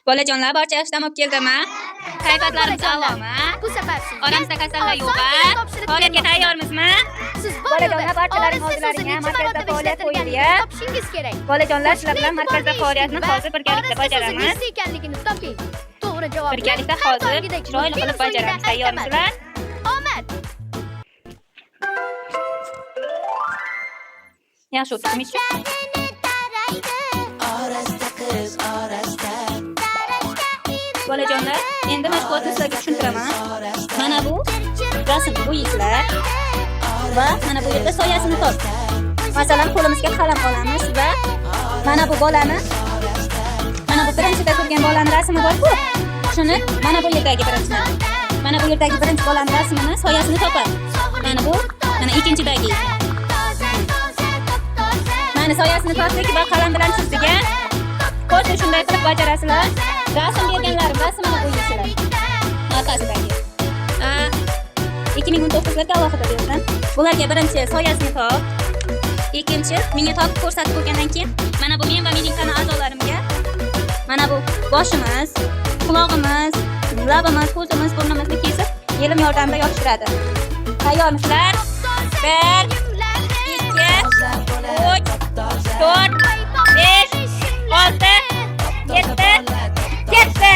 Bolajonlar barcha yaxshidan olib keldimi? Kayfiyatlarimiz sog'lommi? Bu safar siz Onamizda kasallar yo'qmi? Faoliyatga tayyormizmi? siz Bolajonlar barchalaring oldilariga markazda faoliyat qo'yilgan. topishingiz kerak. Bolajonlar sizlar bilan markazda faoliyatni hozir birgalikda bajaramiz. Nesi ekanligini toping. To'g'ri javob. Birgalikda hozir chiroyli qilib bajaramiz. Tayyormisizlar? Omad. Yaxshi o'tdingizmi? Bolajonlar, endi mashg'ulotni sizlarga tushuntiraman. Mana bu rasm bo'yinglar va mana bu yerda soyasini top. Masalan, qo'limizga qalam olamiz va mana bu bolani, mana bu birinchida ko'rgan bolani rasmi bor-ku. Shuni mana bu yerdagi birinchini, mana bu yerdagi birinchi bolani rasmini, soyasini topadi. Mana bu, mana ikkinchidagi. Mana soyasini topdik va qalam bilan chizdik. Xuddi shunday qilib bajarasizlar. Rasm berganlarim rasmini qo'yinglar. Orqasidagi. 2019 ga alohida berdim. Bularga birinchi soyasini top, ikkinchi menga topib ko'rsatib qo'ygandan keyin mana bu men va mening tana a'zolarimga mana bu boshimiz, quloqimiz, labimiz, ko'zimiz, burnimizni kesib yelim yordamida yopishtiradi. Tayyormisizlar? 1 2 3 4 5 6 7 Ketdi.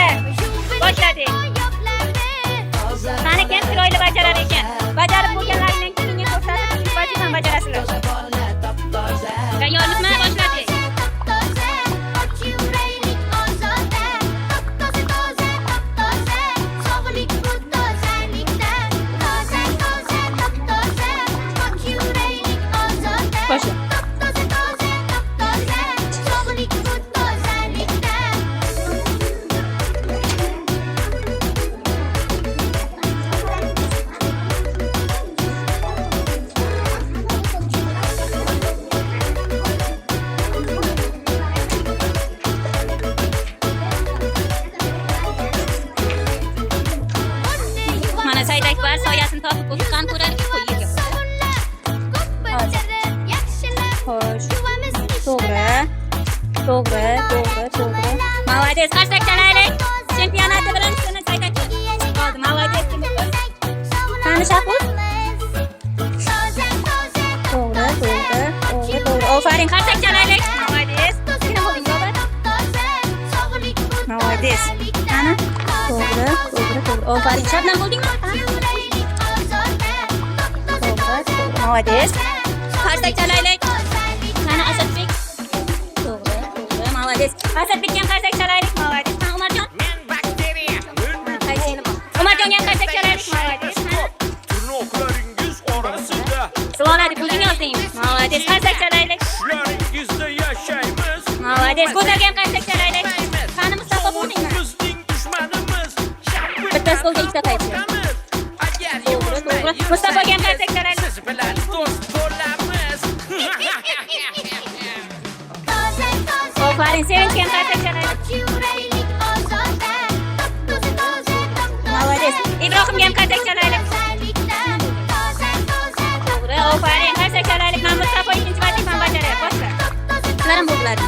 Boshladik. Qani kim chiroyli bajarar ekan? Bajarib bo'lganlaringdan keyin menga ko'rsatib, vazifani bajarasizlar. Tayyormisizmi? Boshladik. Boshla. Mana saydak var, soyasini topib o'tgan ko'rarki qo'yinglar. Xo'sh. To'g'ri. Молодец, qarsak chalaylik. Chempionatda birinchisini saydak oldi. Молодец. Qani Shahbuz? To'g'ri. Ofarin, qarsak chalaylik. Молодец. Nima bo'lding, Robert? Молодец. Qani? To'g'ri. Ofarin, Shabnam bo'ldingmi? To'g'ri. Молодец. Qarsak chalaylik. Qani Asadbek? To'g'ri. Молодец. Asadbekga ham qarsak chalaylik. Молодец. Qani Umarjon? Men bakteriya. Umarjonga ham qarsak chalaylik. Молодец. Tirnoqlaringiz orasida Siloladi bulding yozding. Молодец. Qarsak chalaylik. shuklaringizda yashaymiz. Молодец. Go'zalga ham qarsak chalaylik. Qani Mustafa bo'ldingmi? Bizning dushmanimiz. Bitta stolga ikkita qaytdi. To'g'ri. Mustafaga ham qarsak chalaylik. Siz bilan do'st bo'lamiz. Ofarin, Sevinchga ham qarsak chalaylik. Молодец. Ibrohimga ham qarsak chalaylik. To'g'ri. Ofarin, qarsak chalaylik. Men Mustafa ikkinchi vazifani bajaryapman. Boshla. Sizlar ham bo'ldinglarmi?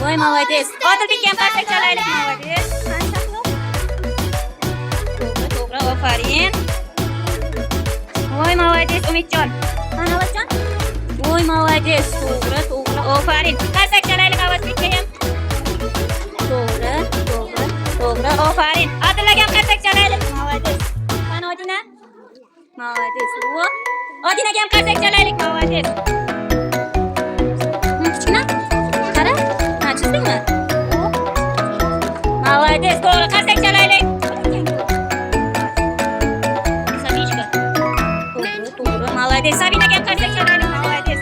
Voy, молодец. Odilbekka ham qarsak chalaylik. Молодец. To'g'ri. Ofarin. Voy, молодец. Umidjon. Qani Avazjon? Voy, молодец. To'g'ri. Ofarin. Qarsak chalaylik Avazbekka ham. To'g'ri. Ofarin. Adilaga ham qarsak chalaylik. Молодец. Qani Odina? Молодец. Odinaga ham qarsak chalaylik. Молодец. Kichkina? Qara. Ha, chizdingmi? Молодец. To'g'ri, qarsak chalaylik. Sabichka. To'g'ri. Молодец. Sabinaga ham qarsak chalaylik. Молодец.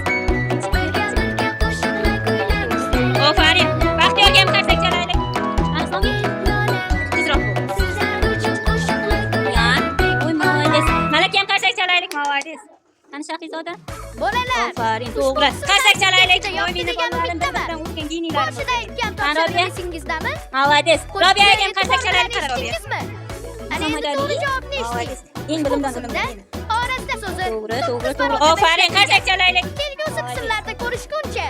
Ofarin. Baxtiyorga ham qarsak chalaylik. Qani So'nggi? Tezroq bo'l. Yan. Voy, молодец. Malaka ham qarsak chalaylik. Молодец. Qani Shahizoda? Bolalar. Ofarin. To'g'ri. Qarsak chalaylik. Voy, meni bolalarim bir-biridan o'tgan genilarim. Boshida aytgan Qani Robiya? topshiriqingizdami? Молодец. Robiyaga ham qarsak chalaylik. Qara Robiya. Ana endi to'g'ri javobni Молодец. eshiting. Eng bilimdan bilimdan. Orasida so'zi. To'g'ri. Ofarin, qarsak chalaylik. Kelgusi qismlarda ko'rishguncha